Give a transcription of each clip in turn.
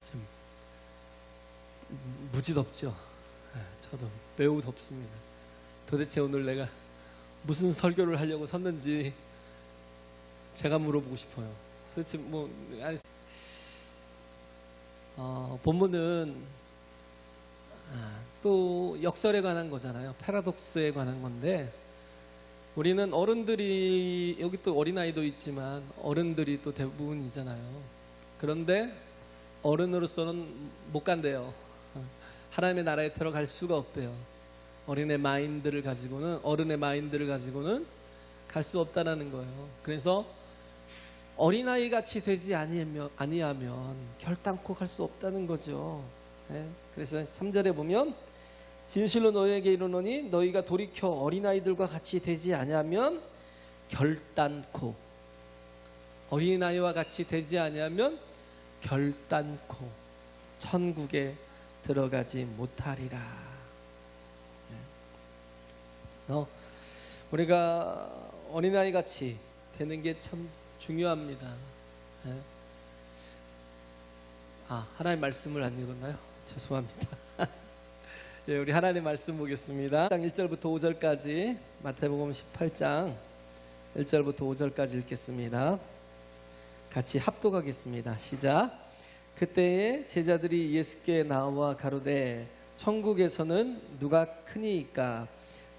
참 무지 덥죠. 저도 매우 덥습니다. 도대체 오늘 내가 무슨 설교를 하려고 섰는지 제가 물어보고 싶어요. 도대체 본문은 또 역설에 관한 거잖아요. 패러독스에 관한 건데, 우리는 어른들이, 여기 또 어린아이도 있지만 어른들이 또 대부분이잖아요. 그런데 어른으로서는 못 간대요. 하나님의 나라에 들어갈 수가 없대요. 어른의 마인드를 가지고는 갈 수 없다라는 거예요. 그래서 어린아이 같이 되지 아니하면 결단코 갈 수 없다는 거죠. 그래서 3절에 보면, 진실로 너희에게 이르노니 너희가 돌이켜 어린아이들과 같이 되지 아니하면 결단코, 어린아이와 같이 되지 아니하면 결단코 천국에 들어가지 못하리라. 그래서 우리가 어린아이 같이 되는 게 참 중요합니다. 하나님 말씀을 안 읽었나요? 죄송합니다. 예, 우리 하나님 말씀 보겠습니다. 1절부터 5절까지, 마태복음 18장 1절부터 5절까지 읽겠습니다. 같이 합독하겠습니다. 시작. 그때에 제자들이 예수께 나와 가로되 천국에서는 누가 크니이까?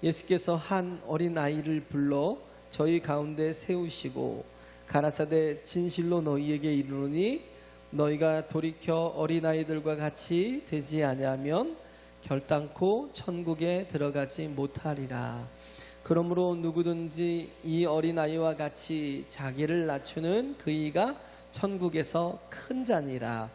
예수께서 한 어린아이를 불러 저희 가운데 세우시고 가라사대 진실로 너희에게 이르노니 너희가 돌이켜 어린아이들과 같이 되지 아니하면 결단코 천국에 들어가지 못하리라. 그러므로 누구든지 이 어린아이와 같이 자기를 낮추는 그이가 천국에서 큰 자니라.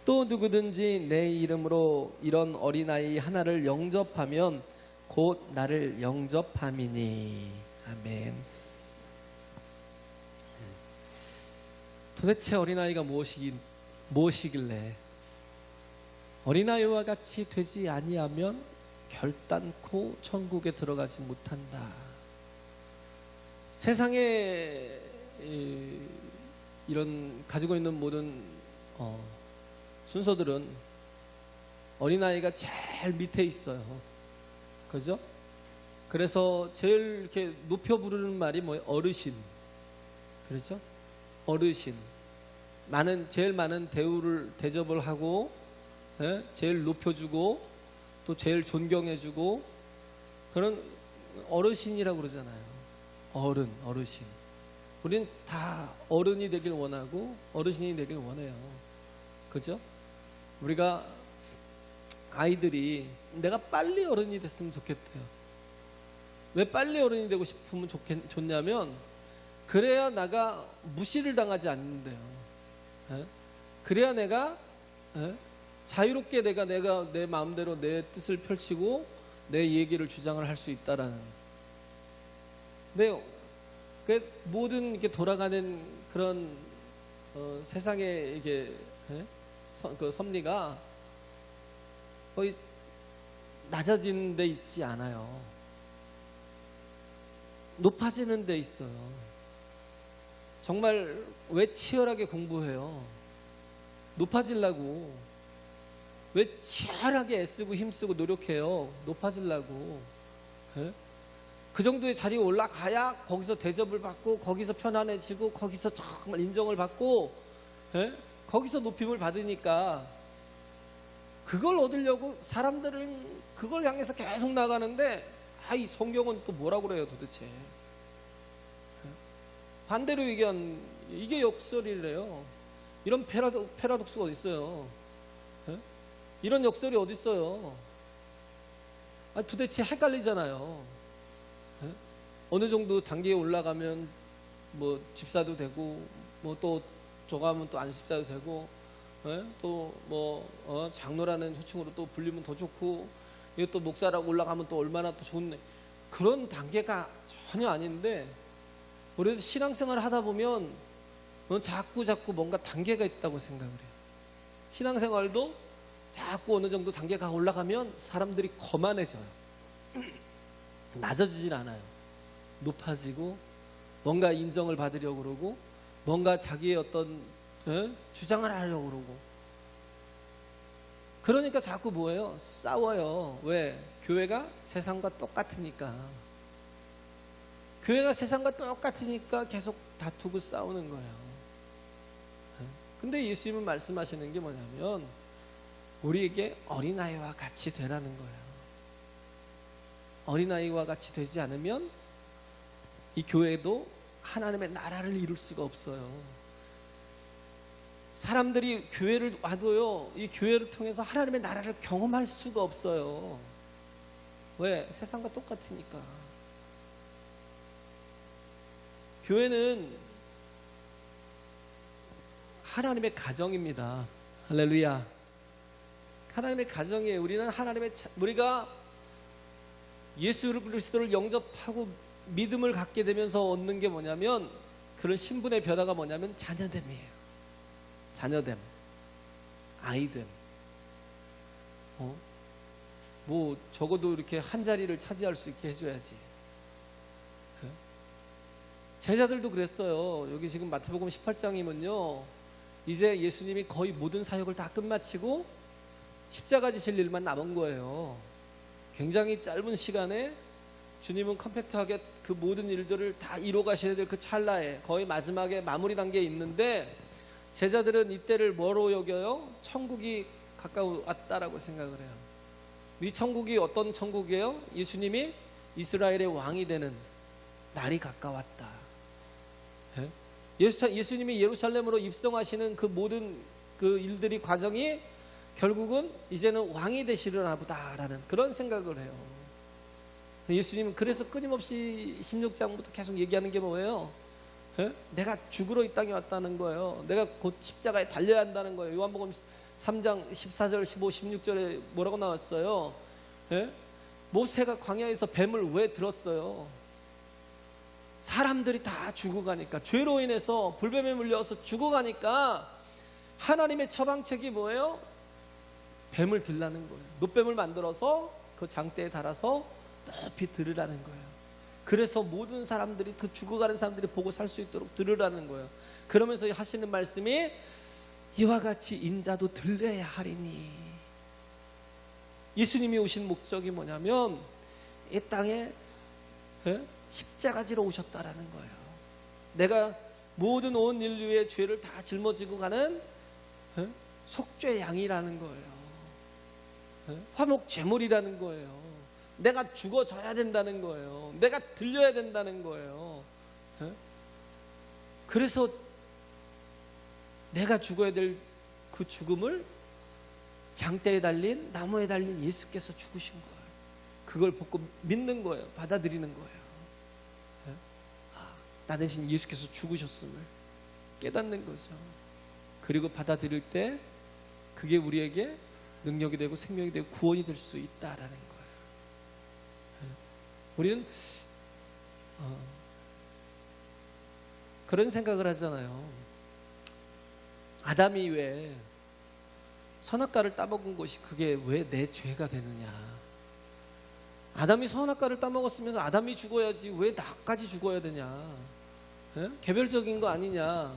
또 누구든지 내 이름으로 이런 어린아이 하나를 영접하면 곧 나를 영접함이니. 아멘. 도대체 어린아이가 무엇이길래 어린아이와 같이 되지 아니하면 결단코 천국에 들어가지 못한다. 세상에 이런 가지고 있는 모든 순서들은 어린아이가 제일 밑에 있어요. 그죠? 그래서 제일 이렇게 높여 부르는 말이 뭐예요? 어르신. 그렇죠? 어르신. 제일 많은 대접을 하고, 제일 높여주고, 또 제일 존경해주고, 그런 어르신이라고 그러잖아요. 어르신. 우리는 다 어른이 되길 원하고, 어르신이 되길 원해요. 그죠? 우리가 아이들이 내가 빨리 어른이 됐으면 좋겠대요. 왜 빨리 어른이 되고 싶으면 좋냐면, 그래야 나가 무시를 당하지 않는데요. 그래야 내가 자유롭게 내가 내 마음대로 내 뜻을 펼치고 내 얘기를 주장을 할 수 있다라는. 근데 모든 이렇게 돌아가는 그런 세상의 이게 그 섭리가 거의 낮아지는 데 있지 않아요. 높아지는 데 있어요. 정말 왜 치열하게 공부해요? 높아지려고. 왜 치열하게 애쓰고 힘쓰고 노력해요? 높아지려고. 그 정도의 자리에 올라가야 거기서 대접을 받고, 거기서 편안해지고, 거기서 정말 인정을 받고, 거기서 높임을 받으니까, 그걸 얻으려고 사람들은 그걸 향해서 계속 나가는데, 이 성경은 또 뭐라고 그래요 도대체? 반대로 얘기한, 이게 역설이래요. 이런 패러독스가 어디 있어요? 이런 역설이 어디 있어요? 도대체 헷갈리잖아요. 어느 정도 단계에 올라가면 뭐 집사도 되고, 뭐 또 저거 하면 또 안집사도 되고, 또 뭐 장로라는 호칭으로 또 불리면 더 좋고, 이게 또 목사라고 올라가면 또 얼마나 또 좋네. 그런 단계가 전혀 아닌데, 우리도 신앙생활을 하다 보면 자꾸 뭔가 단계가 있다고 생각을 해요. 신앙생활도 자꾸 어느 정도 단계가 올라가면 사람들이 거만해져요. 낮아지질 않아요. 높아지고, 뭔가 인정을 받으려고 그러고, 뭔가 자기의 어떤 주장을 하려고 그러고, 그러니까 자꾸 뭐예요? 싸워요. 왜? 교회가 세상과 똑같으니까. 교회가 세상과 똑같으니까 계속 다투고 싸우는 거예요. 근데 예수님은 말씀하시는 게 뭐냐면 우리에게 어린아이와 같이 되라는 거예요. 어린아이와 같이 되지 않으면 이 교회도 하나님의 나라를 이룰 수가 없어요. 사람들이 교회를 와도요, 이 교회를 통해서 하나님의 나라를 경험할 수가 없어요. 왜? 세상과 똑같으니까. 교회는 하나님의 가정입니다. 할렐루야. 하나님의 가정이에요. 우리는 우리가 예수 그리스도를 영접하고 믿음을 갖게 되면서 얻는 게 뭐냐면, 그런 신분의 변화가 뭐냐면 자녀됨이에요. 자녀됨, 아이됨. 뭐 적어도 이렇게 한 자리를 차지할 수 있게 해줘야지. 제자들도 그랬어요. 여기 지금 마태복음 18장이면요, 이제 예수님이 거의 모든 사역을 다 끝마치고 십자가 지실 일만 남은 거예요. 굉장히 짧은 시간에 주님은 컴팩트하게 그 모든 일들을 다 이뤄 가셔야 될 그 찰나에, 거의 마지막에 마무리 단계에 있는데, 제자들은 이때를 뭐로 여겨요? 천국이 가까웠다라고 생각을 해요. 이 천국이 어떤 천국이에요? 예수님이 이스라엘의 왕이 되는 날이 가까웠다. 예수님이 예루살렘으로 입성하시는 그 모든 그 일들이, 과정이 결국은 이제는 왕이 되시려나 보다라는 그런 생각을 해요. 예수님은 그래서 끊임없이 16장부터 계속 얘기하는 게 뭐예요? 내가 죽으러 이 땅에 왔다는 거예요. 내가 곧 십자가에 달려야 한다는 거예요. 요한복음 3장 14절 15, 16절에 뭐라고 나왔어요? 모세가 광야에서 뱀을 왜 들었어요? 사람들이 다 죽어가니까, 죄로 인해서 불뱀에 물려서 죽어가니까 하나님의 처방책이 뭐예요? 뱀을 들라는 거예요. 놋뱀을 만들어서 그 장대에 달아서 높이 들으라는 거예요. 그래서 모든 사람들이, 그 죽어가는 사람들이 보고 살 수 있도록 들으라는 거예요. 그러면서 하시는 말씀이 이와 같이 인자도 들려야 하리니. 예수님이 오신 목적이 뭐냐면 이 땅에 십자가지로 오셨다라는 거예요. 내가 모든 온 인류의 죄를 다 짊어지고 가는 속죄 양이라는 거예요. 화목 제물이라는 거예요. 내가 죽어져야 된다는 거예요. 내가 들려야 된다는 거예요. 그래서 내가 죽어야 될 그 죽음을 장대에 달린, 나무에 달린 예수께서 죽으신 거예요. 그걸 보고 믿는 거예요. 받아들이는 거예요. 나 대신 예수께서 죽으셨음을 깨닫는 거죠. 그리고 받아들일 때 그게 우리에게 능력이 되고 생명이 되고 구원이 될 수 있다라는 거예요. 우리는 그런 생각을 하잖아요. 아담이 왜 선악과를 따먹은 것이 그게 왜 내 죄가 되느냐. 아담이 선악과를 따먹었으면서 아담이 죽어야지 왜 나까지 죽어야 되냐. 개별적인 거 아니냐.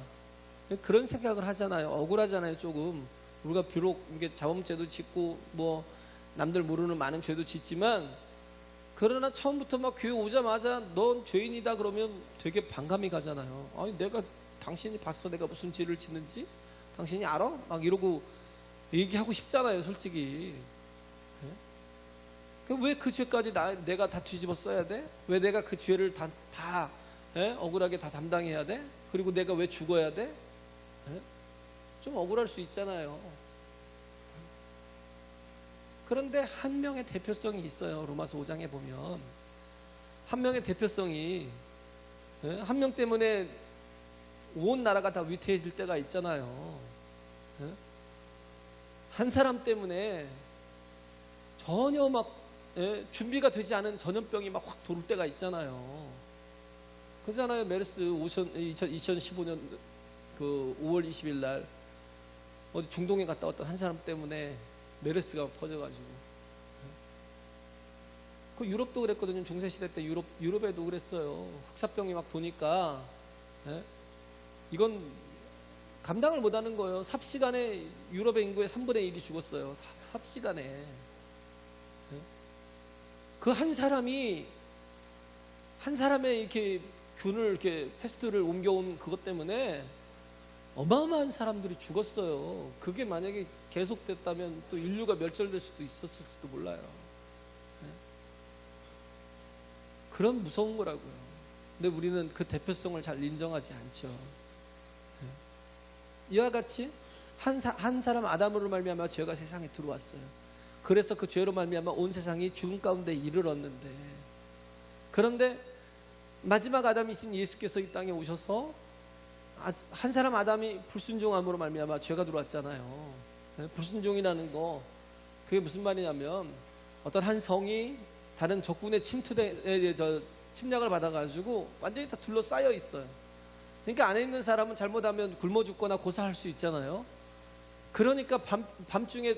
그런 생각을 하잖아요. 억울하잖아요. 조금 우리가 비록 이게 자범죄도 짓고 뭐 남들 모르는 많은 죄도 짓지만, 그러나 처음부터 막 교회 오자마자 넌 죄인이다 그러면 되게 반감이 가잖아요. 아니 내가, 당신이 봤어 내가 무슨 죄를 짓는지? 당신이 알아? 막 이러고 얘기하고 싶잖아요 솔직히. 왜 그 죄까지 내가 다 뒤집어 써야 돼? 왜 내가 그 죄를 다 억울하게 다 담당해야 돼? 그리고 내가 왜 죽어야 돼? 좀 억울할 수 있잖아요. 그런데 한 명의 대표성이 있어요. 로마서 5장에 보면 한 명의 대표성이, 한 명 때문에 온 나라가 다 위태해질 때가 있잖아요. 한 사람 때문에 전혀 막 준비가 되지 않은 전염병이 막 확 돌 때가 있잖아요. 그렇잖아요. 메르스 2015년 그 5월 20일 날 어디 중동에 갔다 왔던 한 사람 때문에 메르스가 퍼져가지고. 그 유럽도 그랬거든요. 중세시대 때 유럽에도 그랬어요. 흑사병이 막 도니까 이건 감당을 못하는 거예요. 삽시간에 유럽의 인구의 3분의 1이 죽었어요. 삽시간에. 그 한 사람의 이렇게 균을 이렇게 패스트를 옮겨온 그것 때문에 어마어마한 사람들이 죽었어요. 그게 만약에 계속됐다면 또 인류가 멸절될 수도 있었을지도 몰라요. 그런 무서운 거라고요. 근데 우리는 그 대표성을 잘 인정하지 않죠. 이와 같이 한 사람 아담으로 말미암아 죄가 세상에 들어왔어요. 그래서 그 죄로 말미암아 온 세상이 죽음 가운데 이르렀는데, 그런데 마지막 아담이신 예수께서 이 땅에 오셔서 한 사람 아담이 불순종함으로 말미암아 죄가 들어왔잖아요. 불순종이라는 거, 그게 무슨 말이냐면 어떤 한 성이 다른 적군의 침략을 받아가지고 완전히 다 둘러싸여 있어요. 그러니까 안에 있는 사람은 잘못하면 굶어 죽거나 고사할 수 있잖아요. 그러니까 밤중에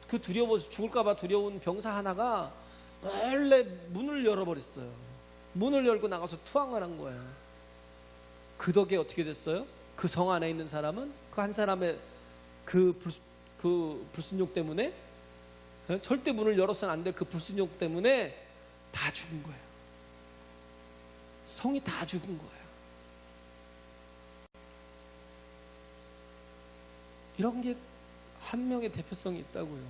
그 죽을까봐 두려운 병사 하나가 원래 문을 열어버렸어요. 문을 열고 나가서 투항을 한 거예요. 그 덕에 어떻게 됐어요? 그 성 안에 있는 사람은 그 한 사람의 그 불순종 때문에, 절대 문을 열어서는 안 될 그 불순종 때문에 다 죽은 거예요. 성이 다 죽은 거예요. 이런 게 한 명의 대표성이 있다고요.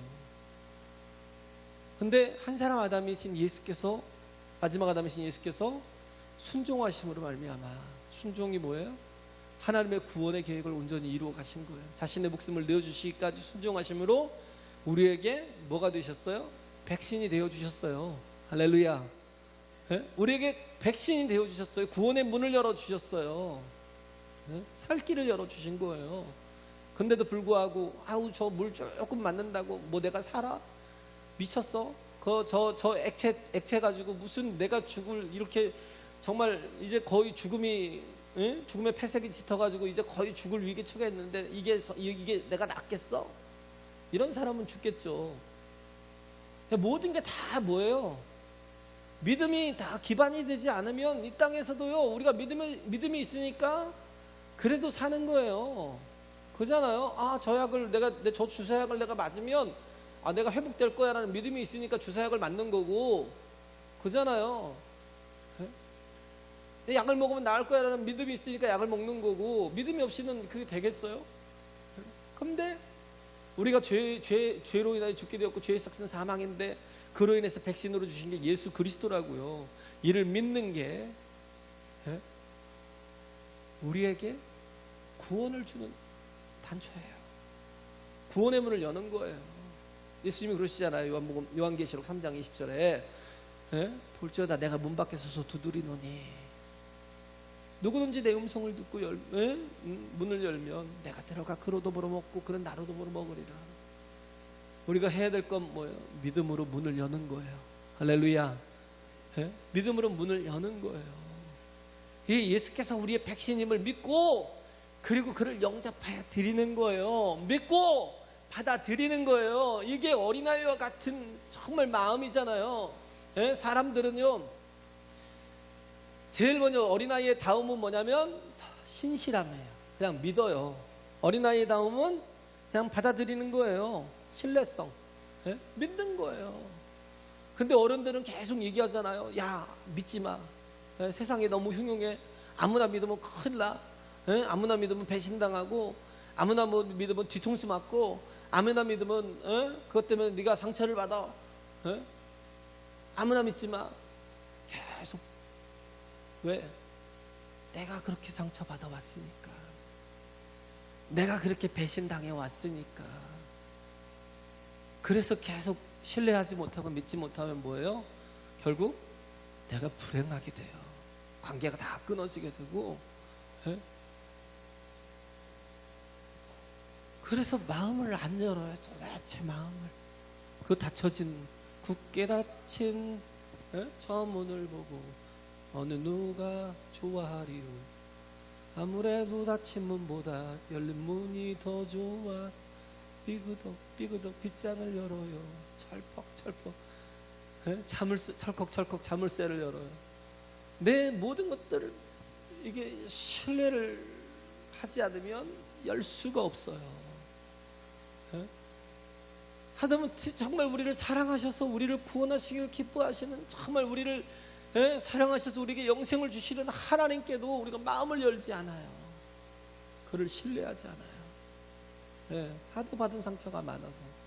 근데 한 사람 아담이신 예수께서, 마지막 아담이신 예수께서 순종하심으로 말미암아, 순종이 뭐예요? 하나님의 구원의 계획을 온전히 이루어 가신 거예요. 자신의 목숨을 내어주시기까지 순종하심으로 우리에게 뭐가 되셨어요? 백신이 되어주셨어요. 할렐루야. 우리에게 백신이 되어주셨어요. 구원의 문을 열어주셨어요. 살 길을 열어주신 거예요. 근데도 불구하고 저 물 조금 맞는다고 뭐 내가 살아? 미쳤어? 저 액체 가지고 무슨 내가 죽을, 이렇게 정말 이제 거의 죽음의 폐색이 짙어가지고 이제 거의 죽을 위기에 처했는데 이게 내가 낫겠어? 이런 사람은 죽겠죠. 모든 게 다 뭐예요? 믿음이 다 기반이 되지 않으면 이 땅에서도요, 우리가 믿음이 있으니까 그래도 사는 거예요. 그잖아요. 저 약을 저 주사약을 내가 맞으면 내가 회복될 거야 라는 믿음이 있으니까 주사약을 맞는 거고, 그잖아요. 약을 먹으면 나을 거야 라는 믿음이 있으니까 약을 먹는 거고, 믿음이 없이는 그게 되겠어요? 근데 우리가 죄로 인하여 죽게 되었고 죄의 삭은 사망인데, 그로 인해서 백신으로 주신 게 예수 그리스도라고요. 이를 믿는 게 우리에게 구원을 주는 단초예요. 구원의 문을 여는 거예요. 예수님이 그러시잖아요. 요한계시록 3장 20절에 볼지어다 내가 문 밖에 서서 두드리노니 누구든지 내 음성을 듣고 문을 열면 내가 들어가 그로도 벌어먹고 그는 나로도 벌어먹으리라. 우리가 해야 될 건 뭐예요? 믿음으로 문을 여는 거예요. 할렐루야. 믿음으로 문을 여는 거예요. 예수께서 우리의 백신임을 믿고, 그리고 그를 영접하여 드리는 거예요. 믿고 받아들이는 거예요. 이게 어린아이와 같은 정말 마음이잖아요. 사람들은요, 제일 먼저 어린아이의 다음은 뭐냐면 신실함이에요. 그냥 믿어요. 어린아이의 다음은 그냥 받아들이는 거예요. 신뢰성. 믿는 거예요. 근데 어른들은 계속 얘기하잖아요. 야, 믿지 마. 세상이 너무 흉흉해. 아무나 믿으면 큰일 나. 아무나 믿으면 배신당하고, 아무나 믿으면 뒤통수 맞고, 아무나 믿으면 그것 때문에 네가 상처를 받아. 아무나 믿지 마. 계속. 왜? 내가 그렇게 상처받아 왔으니까, 내가 그렇게 배신당해 왔으니까. 그래서 계속 신뢰하지 못하고 믿지 못하면 뭐예요? 결국 내가 불행하게 돼요. 관계가 다 끊어지게 되고. 그래서 마음을 안 열어요. 도대체 마음을. 그 닫혀진, 굳게 닫힌 저 문을 보고 어느 누가 좋아하리요. 아무래도 닫힌 문보다 열린 문이 더 좋아. 삐그덕 빗장을 열어요. 철퍽 철컥 자물쇠를 열어요. 내 모든 것들을 이게 신뢰를 하지 않으면 열 수가 없어요. 예? 하다못해 정말 우리를 사랑하셔서 우리를 구원하시기를 기뻐하시는, 정말 우리를 사랑하셔서 우리에게 영생을 주시는 하나님께도 우리가 마음을 열지 않아요. 그를 신뢰하지 않아요. 하도 받은 상처가 많아서.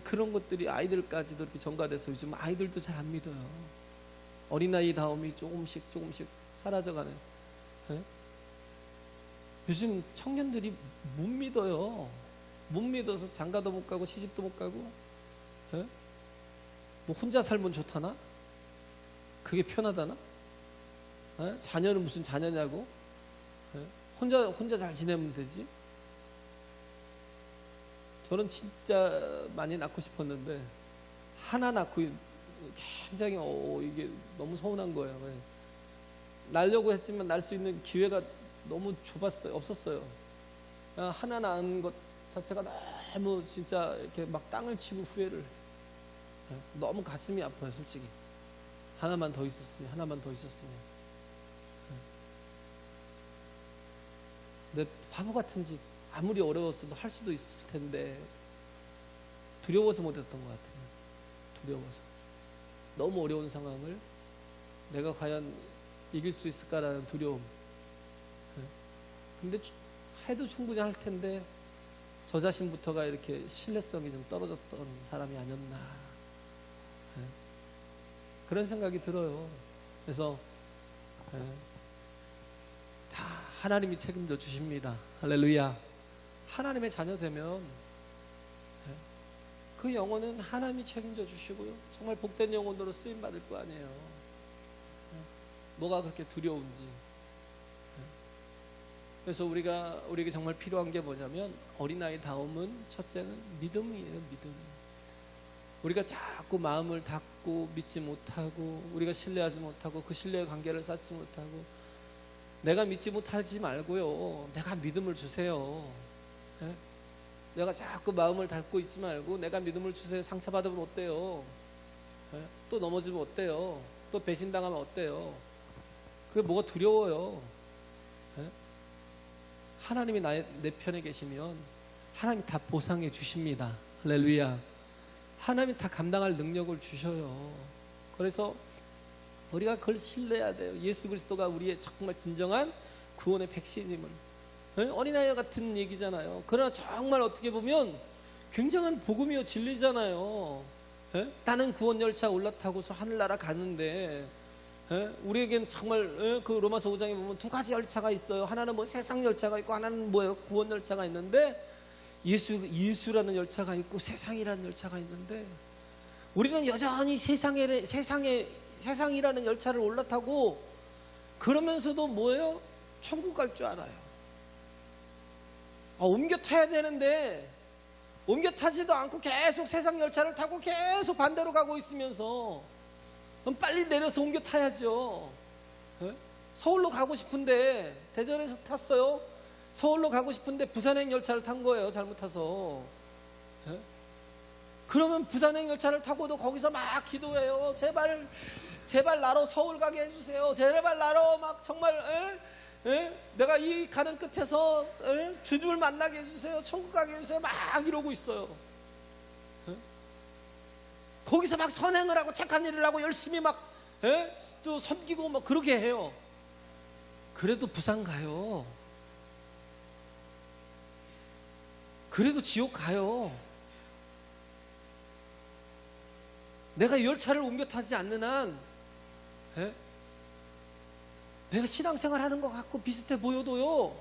그런 것들이 아이들까지도 이렇게 전가돼서 요즘 아이들도 잘 안 믿어요. 어린아이다움이 조금씩 사라져가는. 요즘 청년들이 못 믿어요. 못 믿어서 장가도 못 가고 시집도 못 가고. 뭐 혼자 살면 좋다나? 그게 편하다나? 자녀는 무슨 자녀냐고? 혼자 잘 지내면 되지? 저는 진짜 많이 낳고 싶었는데 하나 낳고 굉장히 이게 너무 서운한 거예요. 낳으려고 했지만 낳을 수 있는 기회가 너무 없었어요. 하나 낳은 것 자체가 너무 진짜 이렇게 막 땅을 치고 후회를. 너무 가슴이 아파요, 솔직히. 하나만 더 있었으면. 근데 바보 같은 짓, 아무리 어려웠어도 할 수도 있었을 텐데 두려워서 못했던 것 같아요. 두려워서. 너무 어려운 상황을 내가 과연 이길 수 있을까라는 두려움. 근데 해도 충분히 할 텐데 저 자신부터가 이렇게 신뢰성이 좀 떨어졌던 사람이 아니었나, 그런 생각이 들어요. 그래서 다 하나님이 책임져 주십니다. 할렐루야. 하나님의 자녀 되면 그 영혼은 하나님이 책임져 주시고요, 정말 복된 영혼으로 쓰임 받을 거 아니에요. 뭐가 그렇게 두려운지. 그래서 우리에게 정말 필요한 게 뭐냐면, 어린아이다움은 첫째는 믿음이에요. 믿음. 우리가 자꾸 마음을 닫고 믿지 못하고, 우리가 신뢰하지 못하고, 그 신뢰의 관계를 쌓지 못하고, 내가 믿지 못하지 말고요, 내가 믿음을 주세요. 내가 자꾸 마음을 닫고 있지 말고 내가 믿음을 주세요. 상처받으면 어때요? 또 넘어지면 어때요? 또 배신당하면 어때요? 그게 뭐가 두려워요? 하나님이 내 편에 계시면 하나님이 다 보상해 주십니다. 할렐루야. 하나님이 다 감당할 능력을 주셔요. 그래서 우리가 그걸 신뢰해야 돼요. 예수 그리스도가 우리의 정말 진정한 구원의 백신임을. 어린아이 같은 얘기잖아요. 그러나 정말 어떻게 보면 굉장한 복음이요, 진리잖아요. 나는 구원 열차 올라타고서 하늘나라 가는데, 우리에겐 정말 그 로마서 5장에 보면 두 가지 열차가 있어요. 하나는 뭐 세상 열차가 있고, 하나는 뭐예요? 구원 열차가 있는데, 예수라는 열차가 있고 세상이라는 열차가 있는데, 우리는 여전히 세상이라는 열차를 올라타고, 그러면서도 뭐예요? 천국 갈 줄 알아요. 옮겨 타야 되는데 옮겨 타지도 않고 계속 세상 열차를 타고 계속 반대로 가고 있으면서, 그럼 빨리 내려서 옮겨 타야죠. 서울로 가고 싶은데 대전에서 탔어요. 서울로 가고 싶은데 부산행 열차를 탄 거예요, 잘못 타서. 그러면 부산행 열차를 타고도 거기서 막 기도해요. 제발 나로 서울 가게 해주세요. 제발 나로 막 정말 내가 이 가는 끝에서 주님을 만나게 해주세요. 천국 가게 해주세요. 막 이러고 있어요. 거기서 막 선행을 하고 착한 일을 하고 열심히 막 또 섬기고 막 그러게 해요. 그래도 부산 가요. 그래도 지옥 가요. 내가 열차를 옮겨 타지 않는 한 내가 신앙생활 하는 것 같고 비슷해 보여도요,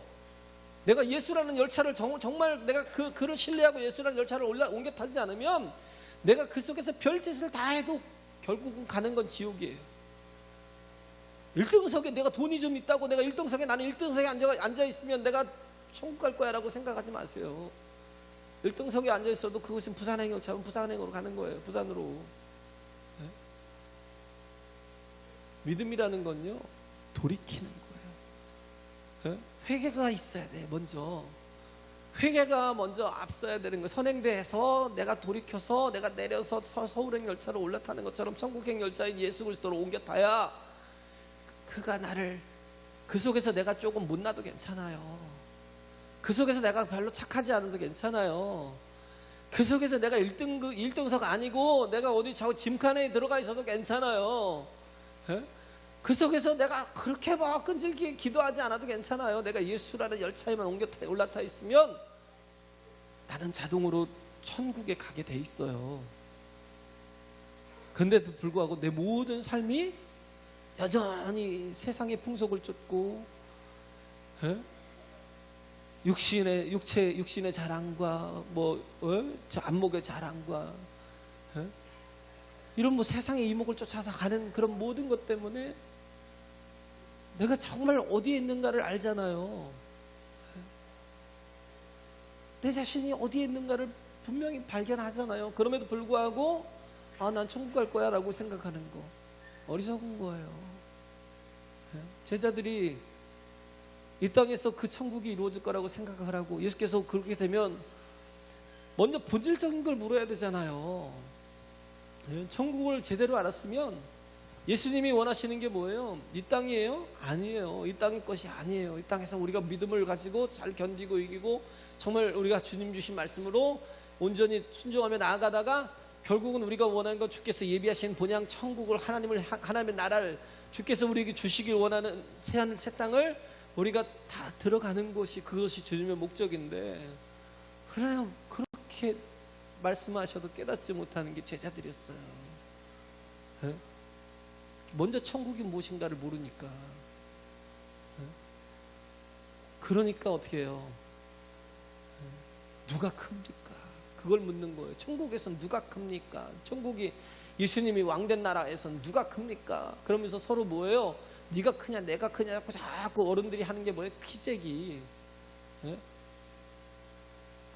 내가 예수라는 열차를 정말 내가 그를 신뢰하고 예수라는 열차를 옮겨 타지 않으면, 내가 그 속에서 별짓을 다 해도 결국은 가는 건 지옥이에요. 1등석에 내가 돈이 좀 있다고 내가 나는 1등석에 앉아 있으면 내가 천국 갈 거야 라고 생각하지 마세요. 1등석에 앉아 있어도 그것은 부산행 열차면 부산행으로 가는 거예요. 부산으로. 믿음이라는 건요, 돌이키는 거예요. 회개가 있어야 돼. 먼저 회개가 먼저 앞서야 되는 거예요. 선행대에서 내가 돌이켜서 내가 내려서 서울행 열차를 올라타는 것처럼 천국행 열차인 예수 그리스도로 옮겨 타야 그가 나를 그 속에서 내가 조금 못나도 괜찮아요. 그 속에서 내가 별로 착하지 않아도 괜찮아요. 그 속에서 내가 1등석 아니고 내가 어디 짐칸에 들어가 있어도 괜찮아요. 예? 그 속에서 내가 그렇게 막 끈질기게 기도하지 않아도 괜찮아요. 내가 예수라는 열차에만 올라타 있으면 나는 자동으로 천국에 가게 돼 있어요. 근데도 불구하고 내 모든 삶이 여전히 세상의 풍속을 쫓고, 예? 육신의 자랑과 저 안목의 자랑과, 예? 이런 세상의 이목을 쫓아서 가는 그런 모든 것 때문에 내가 정말 어디에 있는가를 알잖아요. 내 자신이 어디에 있는가를 분명히 발견하잖아요. 그럼에도 불구하고 난 천국 갈 거야 라고 생각하는 거 어리석은 거예요. 제자들이 이 땅에서 그 천국이 이루어질 거라고 생각을 하고, 예수께서 그렇게 되면 먼저 본질적인 걸 물어야 되잖아요. 천국을 제대로 알았으면 예수님이 원하시는 게 뭐예요? 이 땅이에요? 아니에요. 이 땅의 것이 아니에요. 이 땅에서 우리가 믿음을 가지고 잘 견디고 이기고 정말 우리가 주님 주신 말씀으로 온전히 순종하며 나아가다가 결국은 우리가 원하는 건 주께서 예비하신 본향 천국을, 하나님의 나라를 주께서 우리에게 주시길 원하는 새 땅을 우리가 다 들어가는 것이, 그것이 주님의 목적인데, 그냥 그렇게 말씀하셔도 깨닫지 못하는 게 제자들이었어요. 네? 먼저 천국이 무엇인가를 모르니까. 네? 그러니까 어떻게 해요? 누가 큽니까? 그걸 묻는 거예요. 천국에선 누가 큽니까? 천국이 예수님이 왕된 나라에선 누가 큽니까? 그러면서 서로 뭐예요? 네가 크냐 내가 크냐 자꾸 어른들이 하는 게 뭐예요? 키재기. 네?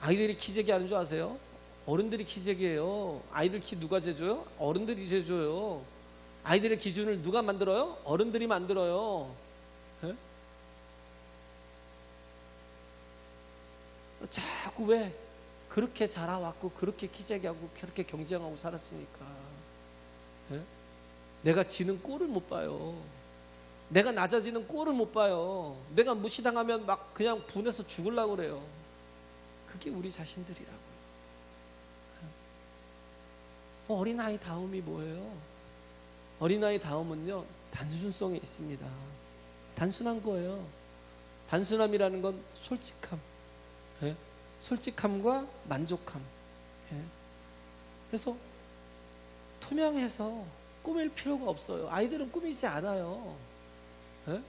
아이들이 키재기 하는 줄 아세요? 어른들이 키재기예요. 아이들 키 누가 재줘요? 어른들이 재줘요. 아이들의 기준을 누가 만들어요? 어른들이 만들어요. 네? 자꾸 왜? 그렇게 자라왔고 그렇게 키재기하고 그렇게 경쟁하고 살았으니까. 네? 내가 지는 꼴을 못 봐요. 내가 낮아지는 꼴을 못 봐요. 내가 무시당하면 막 그냥 분해서 죽으려고 그래요. 그게 우리 자신들이라고요. 어린아이 다움이 뭐예요? 어린아이 다움은요, 단순성이 있습니다. 단순한 거예요. 단순함이라는 건 솔직함. 예? 솔직함과 만족함. 예? 그래서 투명해서 꾸밀 필요가 없어요. 아이들은 꾸미지 않아요. 예?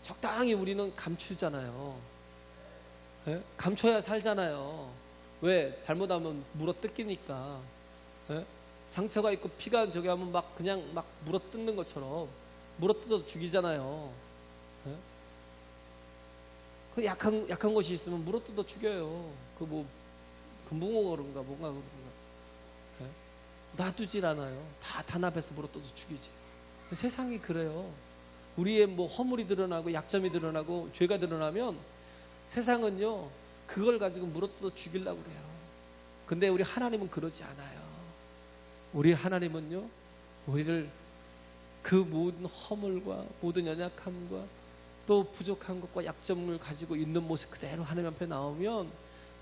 적당히 우리는 감추잖아요. 예? 감춰야 살잖아요. 왜? 잘못하면 물어 뜯기니까. 예? 상처가 있고 피가 저기 하면 막 그냥 막 물어 뜯는 것처럼 물어 뜯어서 죽이잖아요. 예? 그 약한 것이 있으면 물어 뜯어 죽여요. 그 뭐 금붕어 그런가 뭔가 그런가. 예? 놔두질 않아요. 다 단합해서 물어 뜯어 죽이지. 세상이 그래요. 우리의 뭐 허물이 드러나고 약점이 드러나고 죄가 드러나면 세상은요 그걸 가지고 물어뜯어 죽이려고 그래요. 근데 우리 하나님은 그러지 않아요. 우리 하나님은요 우리를 그 모든 허물과 모든 연약함과 또 부족한 것과 약점을 가지고 있는 모습 그대로 하나님 앞에 나오면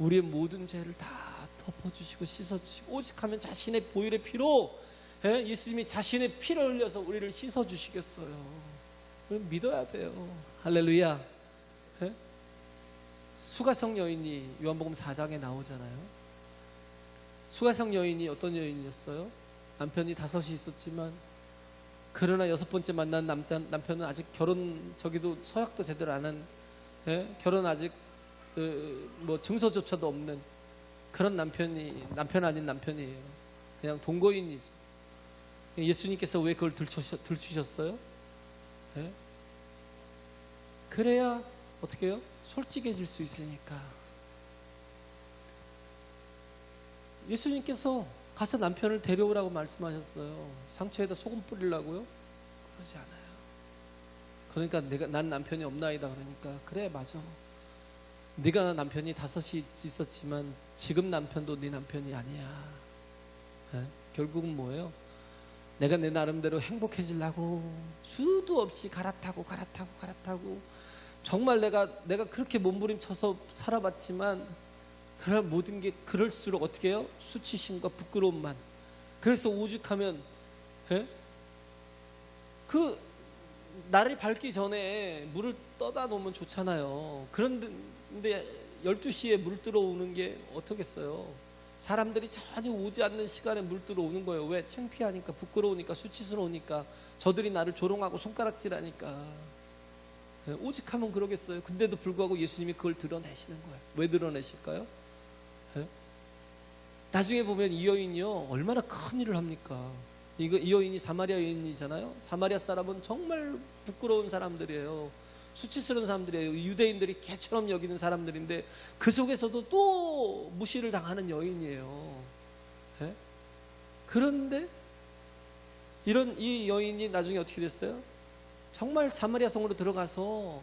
우리의 모든 죄를 다 덮어주시고 씻어주시고, 오직 하면 자신의 보혈의 피로, 예수님이 자신의 피를 흘려서 우리를 씻어주시겠어요. 믿어야 돼요. 할렐루야. 예? 수가성 여인이 요한복음 4장에 나오잖아요. 수가성 여인이 어떤 여인이었어요? 남편이 5이 있었지만 그러나 6번째 만난 남편은 아직 저기도 서약도 제대로 안 한, 결혼 아직 뭐 증서조차도 없는 그런 남편 아닌 남편이에요. 그냥 동거인이죠. 예수님께서 왜 그걸 들추셨어요? 네? 그래야 어떻게 해요? 솔직해질 수 있으니까. 예수님께서 가서 남편을 데려오라고 말씀하셨어요. 상처에다 소금 뿌리려고요? 그러지 않아요. 그러니까 난 남편이 없나이다 그러니까 그래 맞아. 네가 남편이 5이 있었지만 지금 남편도 네 남편이 아니야. 네? 결국은 뭐예요? 내가 내 나름대로 행복해지려고 수도 없이 갈아타고 정말 내가 그렇게 몸부림쳐서 살아봤지만 그러나 모든 게 그럴수록 어떻게 해요? 수치심과 부끄러움만. 그래서 오죽하면 그 날이 밝기 전에 물을 떠다 놓으면 좋잖아요. 그런데 12시에 물 들어오는 게 어떻겠어요? 사람들이 전혀 오지 않는 시간에 물 들어오는 거예요. 왜? 창피하니까, 부끄러우니까, 수치스러우니까, 저들이 나를 조롱하고 손가락질하니까. 오직하면 그러겠어요. 근데도 불구하고 예수님이 그걸 드러내시는 거예요. 왜 드러내실까요? 나중에 보면 이 여인이요, 얼마나 큰 일을 합니까? 이 여인이 사마리아 여인이잖아요. 사마리아 사람은 정말 부끄러운 사람들이에요. 수치스러운 사람들이에요. 유대인들이 개처럼 여기는 사람들인데 그 속에서도 또 무시를 당하는 여인이에요. 그런데 이 여인이 나중에 어떻게 됐어요? 정말 사마리아 성으로 들어가서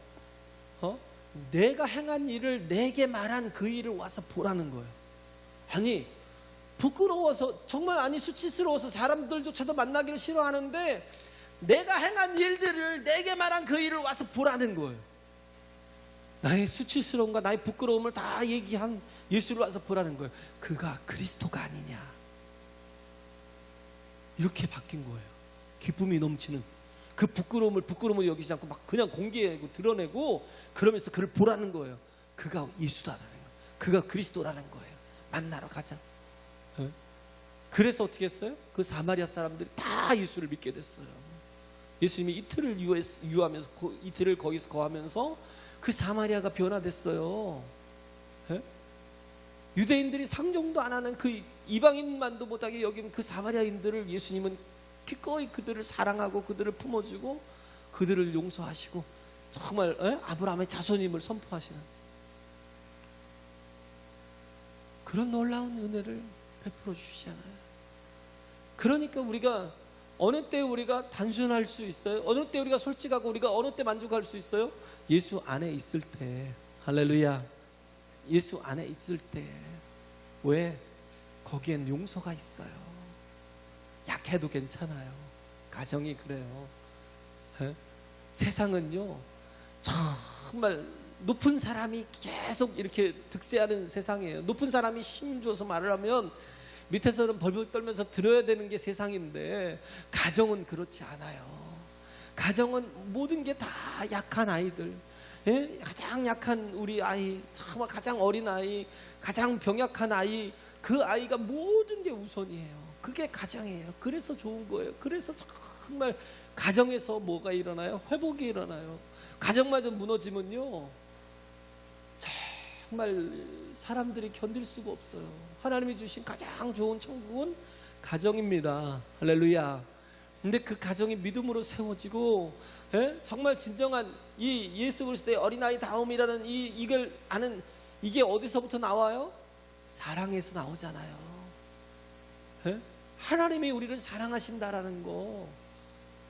내가 행한 일을 내게 말한 그 일을 와서 보라는 거예요. 아니 부끄러워서 정말 수치스러워서 사람들조차도 만나기를 싫어하는데 내가 행한 일들을 내게 말한 그 일을 와서 보라는 거예요. 나의 수치스러움과 나의 부끄러움을 다 얘기한 예수를 와서 보라는 거예요. 그가 그리스도가 아니냐. 이렇게 바뀐 거예요. 기쁨이 넘치는 그 부끄러움을 여기지 않고 막 그냥 공개하고 드러내고 그러면서 그를 보라는 거예요. 그가 예수다라는 거예요. 그가 그리스도라는 거예요. 만나러 가자. 그래서 어떻게 했어요? 그 사마리아 사람들이 다 예수를 믿게 됐어요. 예수님이 이틀을 유하면서 이틀을 거기서 거하면서 그 사마리아가 변화됐어요. 유대인들이 상종도 안 하는 그 이방인만도 못하게 여긴 그 사마리아인들을 예수님은 기꺼이 그들을 사랑하고 그들을 품어주고 그들을 용서하시고 정말 아브라함의 자손임을 선포하시는 그런 놀라운 은혜를 베풀어 주시잖아요. 그러니까 우리가 어느 때 우리가 단순할 수 있어요? 어느 때 우리가 솔직하고 우리가 어느 때 만족할 수 있어요? 예수 안에 있을 때. 할렐루야. 예수 안에 있을 때. 왜? 거기엔 용서가 있어요. 약해도 괜찮아요. 가정이 그래요. 세상은요 정말 높은 사람이 계속 이렇게 득세하는 세상이에요. 높은 사람이 힘줘서 말을 하면 밑에서는 벌벌 떨면서 들어야 되는 게 세상인데 가정은 그렇지 않아요. 가정은 모든 게 다 약한 아이들, 가장 약한 우리 아이, 정말 가장 어린 아이, 가장 병약한 아이, 그 아이가 모든 게 우선이에요. 그게 가정이에요. 그래서 좋은 거예요. 그래서 정말 가정에서 뭐가 일어나요? 회복이 일어나요. 가정마저 무너지면요 정말 사람들이 견딜 수가 없어요. 하나님이 주신 가장 좋은 천국은 가정입니다. 할렐루야. 근데 그 가정이 믿음으로 세워지고 정말 진정한 이 예수 그리스도의 어린아이 다움이라는 이걸 아는 이게 어디서부터 나와요? 사랑에서 나오잖아요. 하나님이 우리를 사랑하신다라는 거,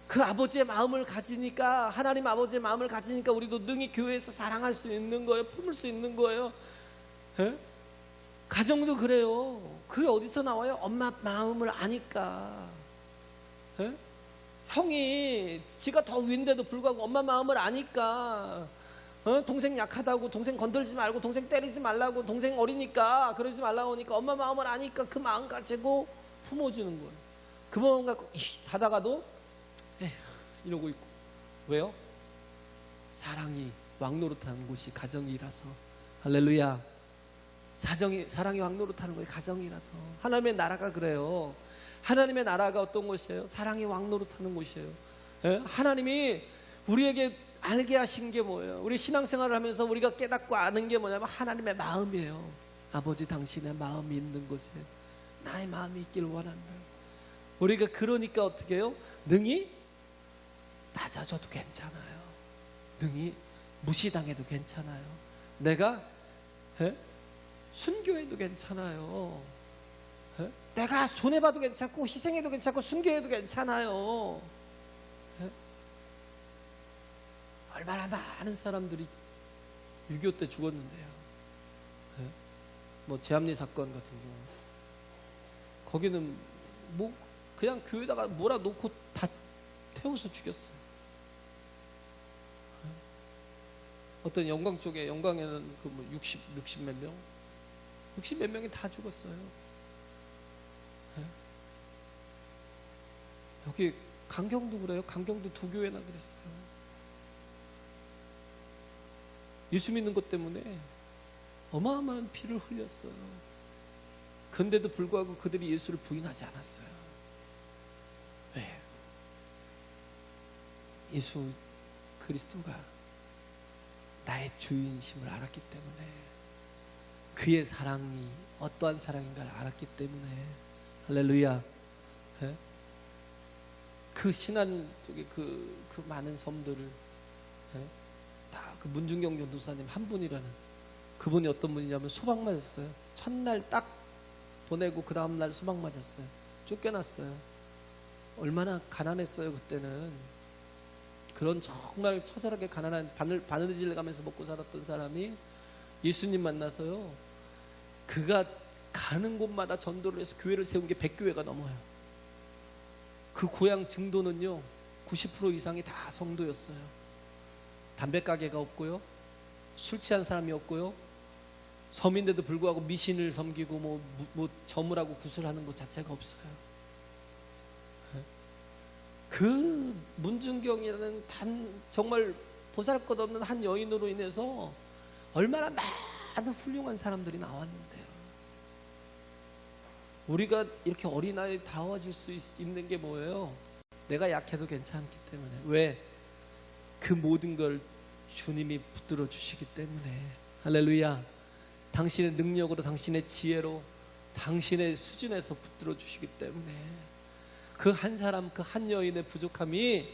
그 아버지의 마음을 가지니까, 하나님 아버지의 마음을 가지니까 우리도 능히 교회에서 사랑할 수 있는 거예요. 품을 수 있는 거예요. 가정도 그래요. 그게 어디서 나와요? 엄마 마음을 아니까. 형이 지가 더 위인데도 불구하고 엄마 마음을 아니까 동생 약하다고 동생 건들지 말고 동생 때리지 말라고 동생 어리니까 그러지 말라고 하니까 엄마 마음을 아니까 그 마음 가지고 품어주는 거예요. 그 마음 갖고 하다가도 에휴 이러고 있고. 왜요? 사랑이 왕노릇하는 곳이 가정이라서. 할렐루야. 사랑이 왕노릇하는 곳이 가정이라서. 하나님의 나라가 그래요. 하나님의 나라가 어떤 곳이에요? 사랑이 왕노릇하는 곳이에요. 하나님이 우리에게 알게 하신 게 뭐예요? 우리 신앙생활을 하면서 우리가 깨닫고 아는 게 뭐냐면 하나님의 마음이에요. 아버지 당신의 마음이 있는 곳에 나의 마음이 있길 원한다. 우리가 그러니까 어떻게 해요? 능히 낮아져도 괜찮아요. 능히 무시당해도 괜찮아요. 내가 순교해도 괜찮아요. 내가 손해봐도 괜찮고 희생해도 괜찮고 순교해도 괜찮아요. 얼마나 많은 사람들이 6.25 때 죽었는데요. 뭐 제합리 사건 같은 경우 거기는 뭐 그냥 교회에다가 몰아놓고 다 태워서 죽였어요. 어떤 영광 쪽에, 영광에는 그 뭐 60 몇 명, 60 몇 명이 다 죽었어요. 여기 강경도 그래요. 강경도 두 교회나 그랬어요. 예수 믿는 것 때문에 어마어마한 피를 흘렸어요. 그런데도 불구하고 그들이 예수를 부인하지 않았어요. 왜? 예수 그리스도가 나의 주인심을 알았기 때문에, 그의 사랑이 어떠한 사랑인가를 알았기 때문에. 할렐루야. 예? 그 신안 쪽에 그 많은 섬들을, 예? 다 그 문중경 전도사님 한 분이라는 그분이 어떤 분이냐면 소방 맞았어요. 첫날 딱 보내고 그 다음날 소방 맞았어요. 쫓겨났어요. 얼마나 가난했어요 그때는. 그런 정말 처절하게 가난한 바느질 가면서 먹고 살았던 사람이 예수님 만나서요, 그가 가는 곳마다 전도를 해서 교회를 세운 게 100교회가 넘어요. 그 고향 증도는요 90% 이상이 다 성도였어요. 담배 가게가 없고요, 술 취한 사람이 없고요, 섬인데도 불구하고 미신을 섬기고 뭐 점을 하고 구슬하는 것 자체가 없어요. 그 문중경이라는 정말 보잘것없는 한 여인으로 인해서 얼마나 많은 훌륭한 사람들이 나왔는데요. 우리가 이렇게 어린아이 다워질 수 있는 게 뭐예요? 내가 약해도 괜찮기 때문에. 왜? 그 모든 걸 주님이 붙들어 주시기 때문에. 할렐루야. 당신의 능력으로, 당신의 지혜로, 당신의 수준에서 붙들어 주시기 때문에. 그 한 사람, 그 한 여인의 부족함이,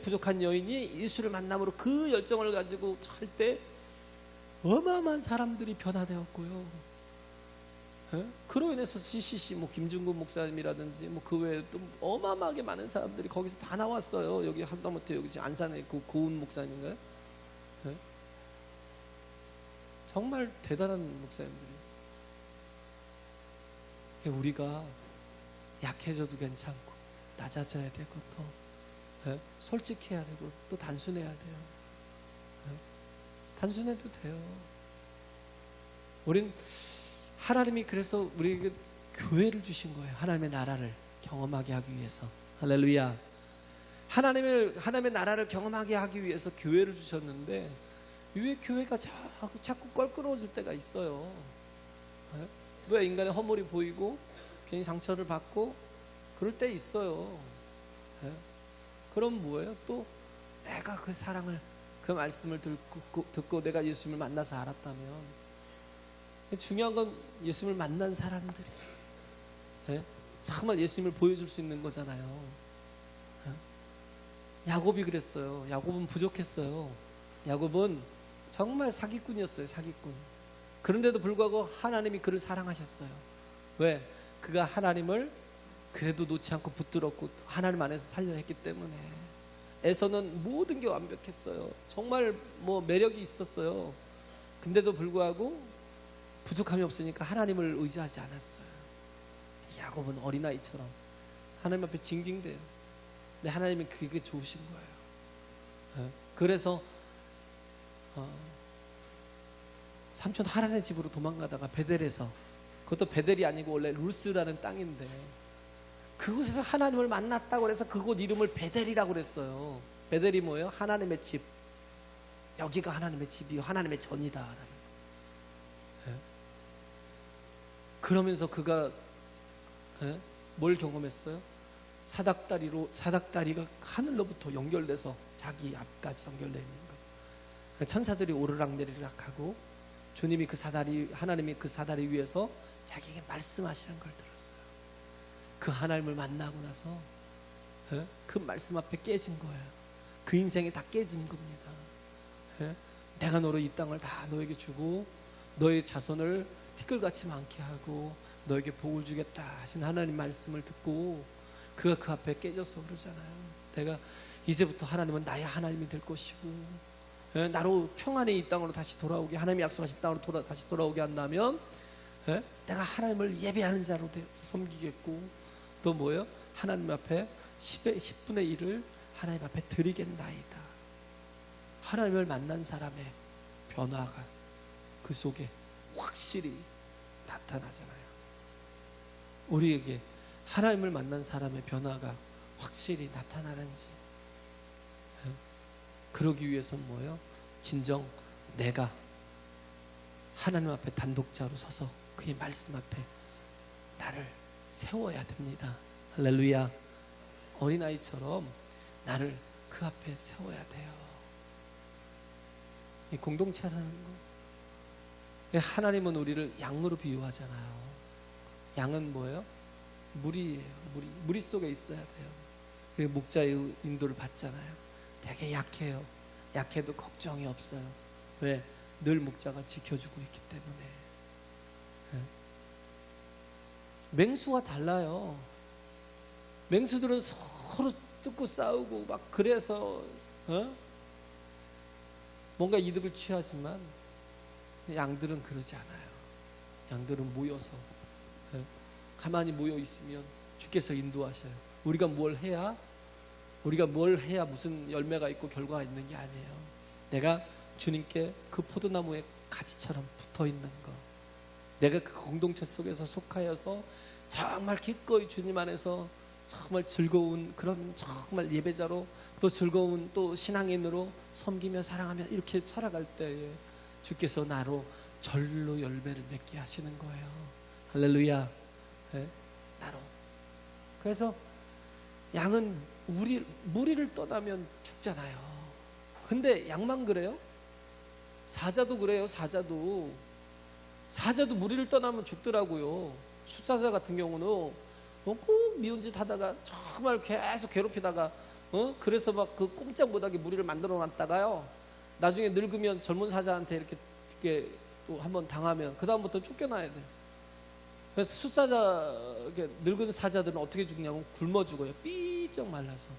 부족한 여인이 예수를 만남으로 그 열정을 가지고 할 때 어마어마한 사람들이 변화되었고요. 그로 인해서 CCC 김중근 목사님이라든지 그 외에 또 어마어마하게 많은 사람들이 거기서 다 나왔어요. 여기 하다못해 여기 안산에 고은 목사님인가요? 정말 대단한 목사님들이. 우리가 약해져도 괜찮고 낮아져야 되고 또 솔직해야 되고 또 단순해야 돼요. 단순해도 돼요. 우린 하나님이 그래서 우리에게 교회를 주신 거예요. 하나님의 나라를 경험하게 하기 위해서. 할렐루야. 하나님의 나라를 경험하게 하기 위해서 교회를 주셨는데, 왜 교회가 자꾸 껄끄러워질 때가 있어요? 왜? 인간의 허물이 보이고 괜히 상처를 받고 그럴 때 있어요. 그럼 뭐예요? 또 내가 그 사랑을, 그 말씀을 듣고 내가 예수님을 만나서 알았다면, 중요한 건 예수님을 만난 사람들이 정말 예수님을 보여줄 수 있는 거잖아요. 야곱이 그랬어요. 야곱은 부족했어요. 야곱은 정말 사기꾼이었어요. 사기꾼. 그런데도 불구하고 하나님이 그를 사랑하셨어요. 왜? 그가 하나님을 그래도 놓지 않고 붙들었고 하나님 안에서 살려 했기 때문에. 에서는 모든 게 완벽했어요. 정말 매력이 있었어요. 근데도 불구하고 부족함이 없으니까 하나님을 의지하지 않았어요. 야곱은 어린아이처럼 하나님 앞에 징징대요. 근데 하나님이 그게 좋으신 거예요. 그래서 삼촌 하란의 집으로 도망가다가 베델에서, 그것도 베델이 아니고 원래 루스라는 땅인데, 그곳에서 하나님을 만났다고 해서 그곳 이름을 베델이라고 그랬어요. 베델이 뭐예요? 하나님의 집. 여기가 하나님의 집이요, 하나님의 전이다. 그러면서 그가 뭘 경험했어요? 사닥다리가 하늘로부터 연결돼서 자기 앞까지 연결되어 있는 거. 천사들이 오르락내리락 하고 주님이 하나님이 그 사다리 위에서 자기에게 말씀하시는 걸 들었어요. 그 하나님을 만나고 나서 그 말씀 앞에 깨진 거예요. 그 인생이 다 깨진 겁니다. 내가 너로 이 땅을 다 너에게 주고 너의 자손을 티끌같이 많게 하고 너에게 복을 주겠다 하신 하나님 말씀을 듣고 그가 그 앞에 깨져서 그러잖아요. 내가 이제부터 하나님은 나의 하나님이 될 것이고 나로 평안히 이 땅으로 다시 돌아오게, 하나님이 약속하신 땅으로 다시 돌아오게 한다면 예? 내가 하나님을 예배하는 자로 돼서 섬기겠고, 또 뭐예요? 하나님 앞에 10분의 1을 하나님 앞에 드리겠나이다. 하나님을 만난 사람의 변화가 그 속에 확실히 나타나잖아요. 우리에게 하나님을 만난 사람의 변화가 확실히 나타나는지, 그러기 위해서는 뭐예요? 진정 내가 하나님 앞에 단독자로 서서 그의 말씀 앞에 나를 세워야 됩니다. 할렐루야. 어린아이처럼 나를 그 앞에 세워야 돼요. 이 공동체라는 거, 하나님은 우리를 양으로 비유하잖아요. 양은 뭐예요? 무리예요. 무리 속에 있어야 돼요. 그리고 목자의 인도를 받잖아요. 되게 약해요. 약해도 걱정이 없어요. 왜? 늘 목자가 지켜주고 있기 때문에. 맹수와 달라요. 맹수들은 서로 뜯고 싸우고 막 그래서 뭔가 이득을 취하지만, 양들은 그러지 않아요. 양들은 모여서 가만히 모여 있으면 주께서 인도하셔요. 우리가 뭘 해야 무슨 열매가 있고 결과가 있는 게 아니에요. 내가 주님께 그 포도나무의 가지처럼 붙어 있는 거, 내가 그 공동체 속에서 속하여서 정말 기꺼이 주님 안에서 정말 즐거운 그런 정말 예배자로, 또 즐거운 또 신앙인으로 섬기며 사랑하며 이렇게 살아갈 때에 주께서 나로 절로 열매를 맺게 하시는 거예요. 할렐루야. 네? 나로. 그래서 양은 무리를 떠나면 죽잖아요. 근데 양만 그래요? 사자도 그래요. 사자도 무리를 떠나면 죽더라고요. 숫사자 같은 경우는 꼭 미운 짓 하다가 정말 계속 괴롭히다가 그래서 막 그 꼼짝 못하게 무리를 만들어 놨다가요, 나중에 늙으면 젊은 사자한테 이렇게 또 한번 당하면 그 다음부터 쫓겨나야 돼요. 그래서 숫사자, 늙은 사자들은 어떻게 죽냐면 굶어 죽어요. 삐쩍 말라서.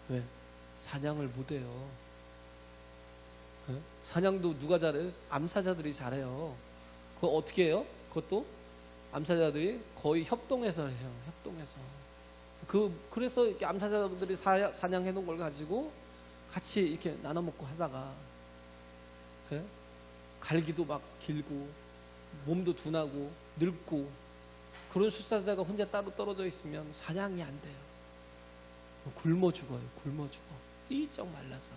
왜? 사냥을 못해요. 사냥도 누가 잘해요? 암사자들이 잘해요. 그거 어떻게 해요? 그것도 암사자들이 거의 협동해서 해요. 협동해서. 그래서 이렇게 암사자들이 사냥해 놓은 걸 가지고 같이 이렇게 나눠 먹고 하다가, 갈기도 막 길고 몸도 둔하고 늙고 그런 숫사자가 혼자 따로 떨어져 있으면 사냥이 안 돼요. 굶어 죽어요. 굶어 죽어. 삐쩍 말라서.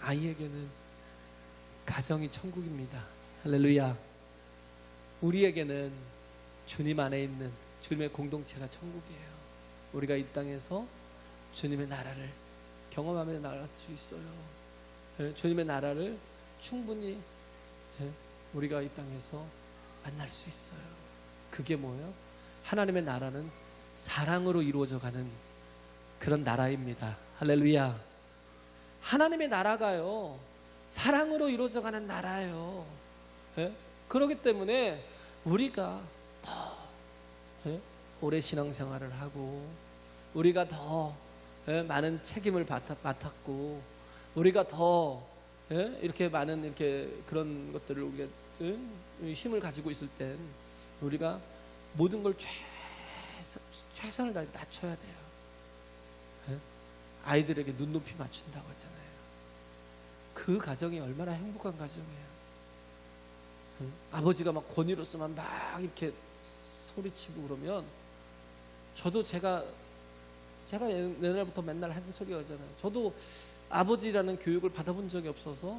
아이에게는 가정이 천국입니다. 할렐루야. 우리에게는 주님 안에 있는 주님의 공동체가 천국이에요. 우리가 이 땅에서 주님의 나라를 경험하며 나갈 수 있어요. 주님의 나라를 충분히 우리가 이 땅에서 만날 수 있어요. 그게 뭐예요? 하나님의 나라는 사랑으로 이루어져가는 그런 나라입니다. 할렐루야. 하나님의 나라가요, 사랑으로 이루어져가는 나라예요. 그렇기 때문에 우리가 더 오래 신앙생활을 하고, 우리가 더 많은 책임을 맡았고, 우리가 더 이렇게 많은 이렇게 그런 것들을 우리가 힘을 가지고 있을 땐 우리가 모든 걸 최선을 다해 낮춰야 돼요. 아이들에게 눈높이 맞춘다고 하잖아요. 그 가정이 얼마나 행복한 가정이에요. 아버지가 막 권위로서만 막 이렇게 소리치고 그러면, 저도 제가 옛날부터 맨날 하는 소리가 있잖아요. 저도 아버지라는 교육을 받아본 적이 없어서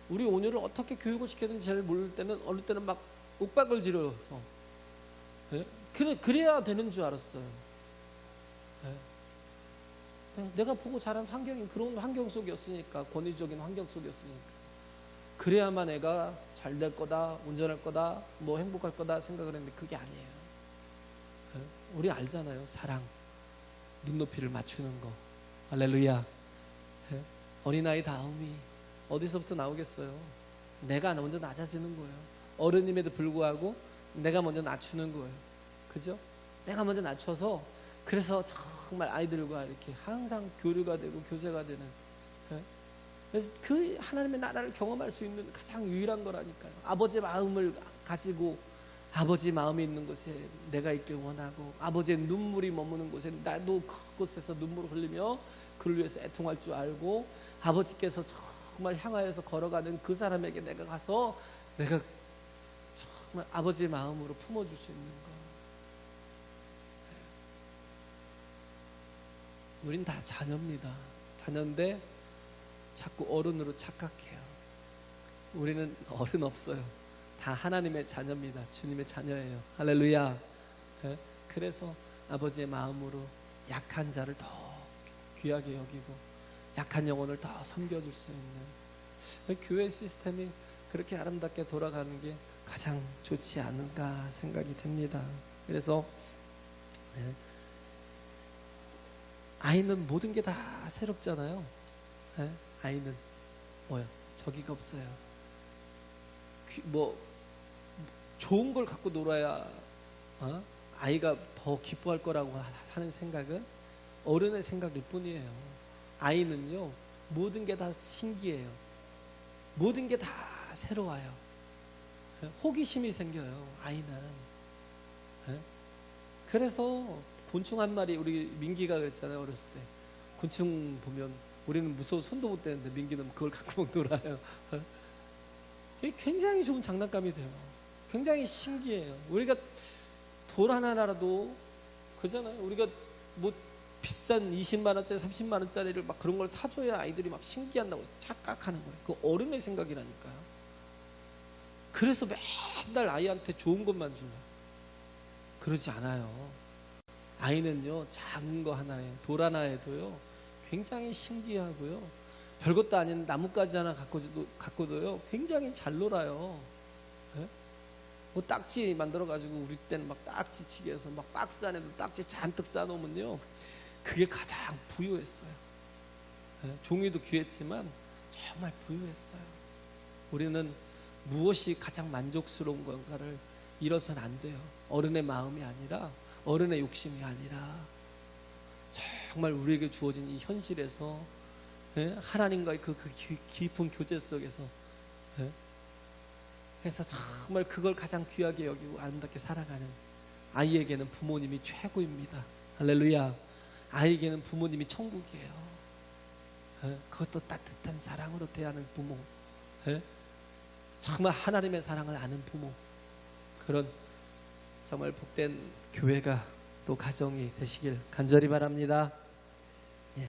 우리 오녀를 어떻게 교육을 시켜야 되는지 잘 모를 때는 어느 때는 막 윽박을 지르서 그래야 되는 줄 알았어요. 내가 보고 자란 환경이 그런 환경 속이었으니까, 권위적인 환경 속이었으니까, 그래야만 애가 잘 될 거다, 운전할 거다, 뭐 행복할 거다 생각을 했는데 그게 아니에요. 우리 알잖아요. 사랑, 눈높이를 맞추는 거. 할렐루야. 어린아이 다움이 어디서부터 나오겠어요? 내가 먼저 낮아지는 거예요. 어른임에도 불구하고 내가 먼저 낮추는 거예요. 그죠? 내가 먼저 낮춰서, 그래서 정말 아이들과 이렇게 항상 교류가 되고 교제가 되는 예? 그래서 그 하나님의 나라를 경험할 수 있는 가장 유일한 거라니까요. 아버지의 마음을 가지고 아버지 마음이 있는 곳에 내가 있길 원하고 아버지의 눈물이 머무는 곳에 나도 그곳에서 눈물을 흘리며 그를 위해서 애통할 줄 알고 아버지께서 정말 향하여서 걸어가는 그 사람에게 내가 가서 내가 정말 아버지의 마음으로 품어줄 수 있는 거. 우린 다 자녀입니다. 자녀인데 자꾸 어른으로 착각해요. 우리는 어른 없어요. 다 하나님의 자녀입니다. 주님의 자녀예요. 할렐루야. 그래서 아버지의 마음으로 약한 자를 더 귀하게 여기고 약한 영혼을 더 섬겨줄 수 있는 교회 시스템이 그렇게 아름답게 돌아가는 게 가장 좋지 않은가 생각이 됩니다. 그래서 아이는 모든 게 다 새롭잖아요. 아이는 뭐요? 저기가 없어요. 뭐 좋은 걸 갖고 놀아야 아이가 더 기뻐할 거라고 하는 생각은 어른의 생각일 뿐이에요. 아이는요 모든 게 다 신기해요. 모든 게 다 새로워요. 호기심이 생겨요. 아이는. 그래서 곤충 한 마리, 우리 민기가 그랬잖아요. 어렸을 때 곤충 보면 우리는 무서워서 손도 못 대는데 민기는 그걸 갖고 막 놀아요. 이게 굉장히 좋은 장난감이 돼요. 굉장히 신기해요. 우리가 돌 하나라도 그잖아요. 우리가 뭐 비싼 20만 원짜리 30만 원짜리를 막 그런 걸 사줘야 아이들이 막 신기한다고 착각하는 거예요. 그 어른의 생각이라니까요. 그래서 맨날 아이한테 좋은 것만 줘요. 그러지 않아요. 아이는요 작은 거 하나에 돌 하나에도요 굉장히 신기하고요 별것도 아닌 나뭇가지 하나 갖고도요 굉장히 잘 놀아요. 뭐 딱지 만들어 가지고 우리 때는 막 딱지 치게 해서 막 박스 안에도 딱지 잔뜩 싸놓으면요 그게 가장 부유했어요. 종이도 귀했지만 정말 부유했어요. 우리는 무엇이 가장 만족스러운 건가를 잃어서는 안 돼요. 어른의 마음이 아니라 어른의 욕심이 아니라 정말 우리에게 주어진 이 현실에서 하나님과의 그 깊은 교제 속에서 그래서 정말 그걸 가장 귀하게 여기고 아름답게 살아가는 아이에게는 부모님이 최고입니다. 할렐루야. 아이에게는 부모님이 천국이에요. 그것도 따뜻한 사랑으로 대하는 부모, 정말 하나님의 사랑을 아는 부모, 그런 정말 복된 교회가 또 가정이 되시길 간절히 바랍니다.